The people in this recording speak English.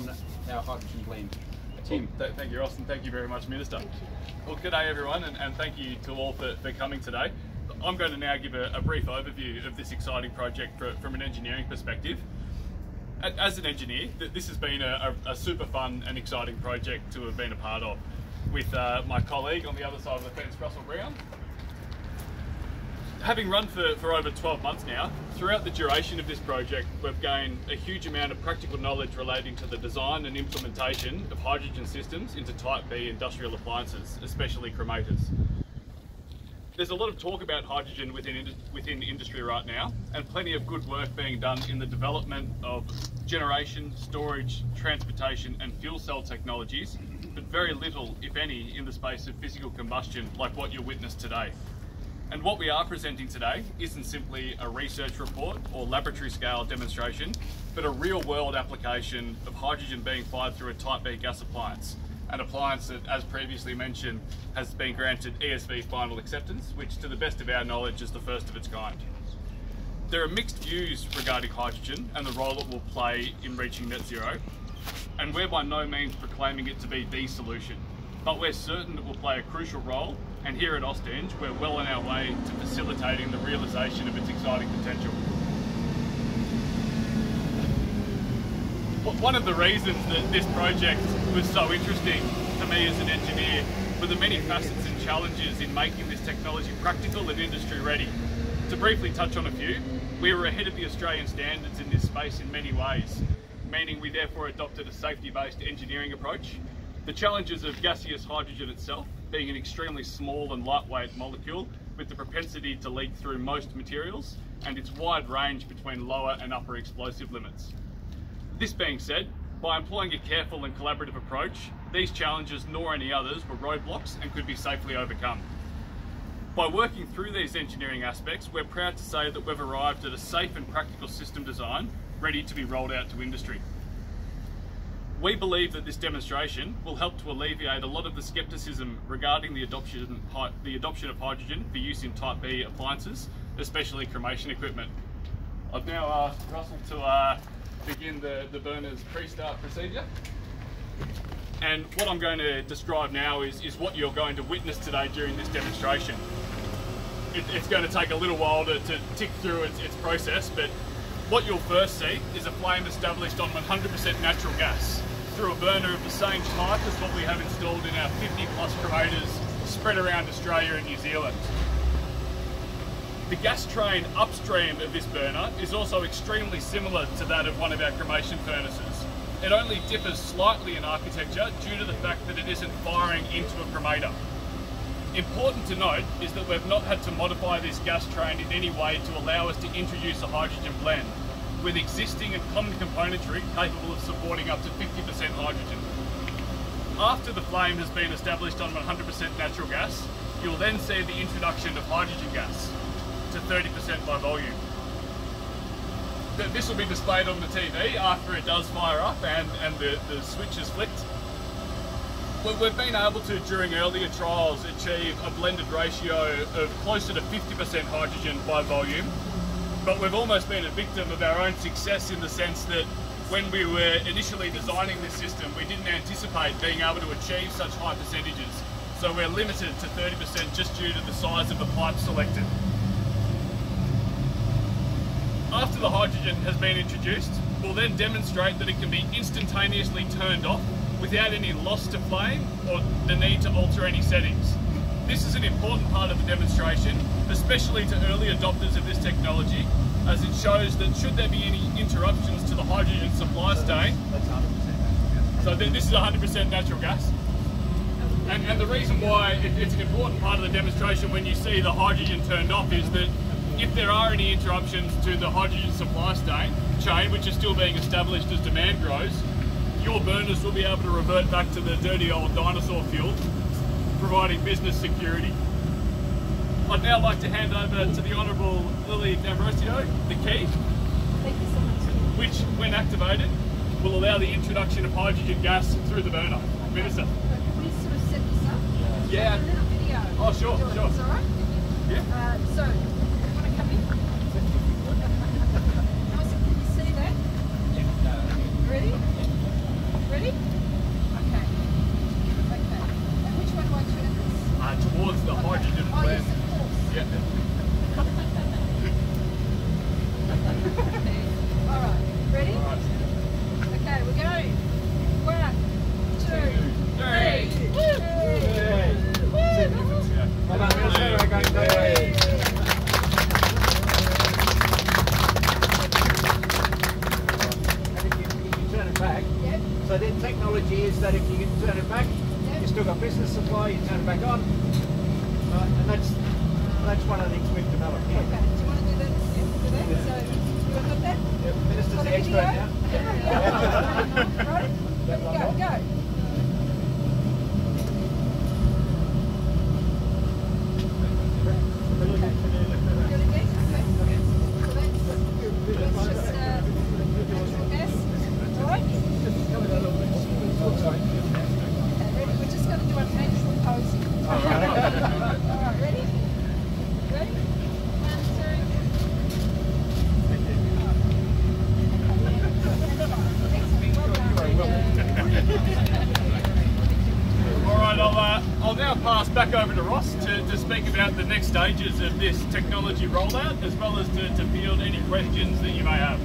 on our hydrogen blend. Tim. Thank you, Austin. Thank you very much, Minister. Thank you. Well, good day everyone, and thank you to all for coming today. I'm going to now give a brief overview of this exciting project from an engineering perspective. As an engineer, this has been a super fun and exciting project to have been a part of, with my colleague on the other side of the fence, Russell Brown. Having run for over 12 months now, throughout the duration of this project, we've gained a huge amount of practical knowledge relating to the design and implementation of hydrogen systems into Type B industrial appliances, especially cremators. There's a lot of talk about hydrogen within industry right now, and plenty of good work being done in the development of generation, storage, transportation and fuel cell technologies, but very little, if any, in the space of physical combustion like what you witnessed today. And what we are presenting today isn't simply a research report or laboratory scale demonstration, but a real world application of hydrogen being fired through a Type B gas appliance. An appliance that, as previously mentioned, has been granted ESV final acceptance, which to the best of our knowledge is the first of its kind. There are mixed views regarding hydrogen and the role it will play in reaching net zero, and we're by no means proclaiming it to be the solution, but we're certain it will play a crucial role, and here at Austeng, we're well on our way to facilitating the realisation of its exciting potential. One of the reasons that this project was so interesting to me as an engineer were the many facets and challenges in making this technology practical and industry ready. To briefly touch on a few, we were ahead of the Australian standards in this space in many ways, meaning we therefore adopted a safety-based engineering approach. The challenges of gaseous hydrogen itself being an extremely small and lightweight molecule with the propensity to leak through most materials, and its wide range between lower and upper explosive limits. This being said, by employing a careful and collaborative approach, these challenges nor any others were roadblocks and could be safely overcome. By working through these engineering aspects, we're proud to say that we've arrived at a safe and practical system design ready to be rolled out to industry. We believe that this demonstration will help to alleviate a lot of the scepticism regarding the adoption of hydrogen for use in Type B appliances, especially cremation equipment. I've now asked Russell to begin the burner's pre-start procedure. And what I'm going to describe now is what you're going to witness today during this demonstration. It's going to take a little while to tick through its process, but what you'll first see is a flame established on 100% natural gas through a burner of the same type as what we have installed in our 50 plus cremators spread around Australia and New Zealand. The gas train upstream of this burner is also extremely similar to that of one of our cremation furnaces. It only differs slightly in architecture due to the fact that it isn't firing into a cremator. Important to note is that we've not had to modify this gas train in any way to allow us to introduce a hydrogen blend, with existing and common componentry capable of supporting up to 50% hydrogen. After the flame has been established on 100% natural gas, you'll then see the introduction of hydrogen gas to 30% by volume. This will be displayed on the TV after it does fire up and the switch is flicked. We've been able to, during earlier trials, achieve a blended ratio of closer to 50% hydrogen by volume, but we've almost been a victim of our own success in the sense that when we were initially designing this system, we didn't anticipate being able to achieve such high percentages. So we're limited to 30% just due to the size of the pipe selected. After the hydrogen has been introduced, we'll then demonstrate that it can be instantaneously turned off without any loss to flame or the need to alter any settings. This is an important part of the demonstration, especially to early adopters of this technology, as it shows that should there be any interruptions to the hydrogen supply chain, so this is 100% natural gas. And the reason why it's an important part of the demonstration when you see the hydrogen turned off is that if there are any interruptions to the hydrogen supply chain, which is still being established as demand grows, your burners will be able to revert back to the dirty old dinosaur fuel, providing business security. I'd now like to hand over to the Honourable Lily D'Ambrosio, the key, Thank you so much. which, when activated, will allow the introduction of hydrogen gas through the burner. Minister. Can we sort of set this up? Yeah. A little video. Oh, sure, Do it. sure. Is that all right? Yeah. So, you want to come in? Can you see that? Yeah, Ready? So the technology is that if you can turn it back, Yep. you still got business supply, you turn it back on, and that's one of the things we've developed here. Okay, do you want to do that? Yeah, do that. So, you want to do that? Yep, Minister's Got the a expert video? now. Yeah. Right? Go. Good again? Okay. So that's just natural gas. All right? Okay, ready? We're just going to do a natural posing. All right, ready? Ready? 1, 2. All right, I'll now pass back over to Ross to speak about the next stages of this technology rollout, as well as to field any questions that you may have.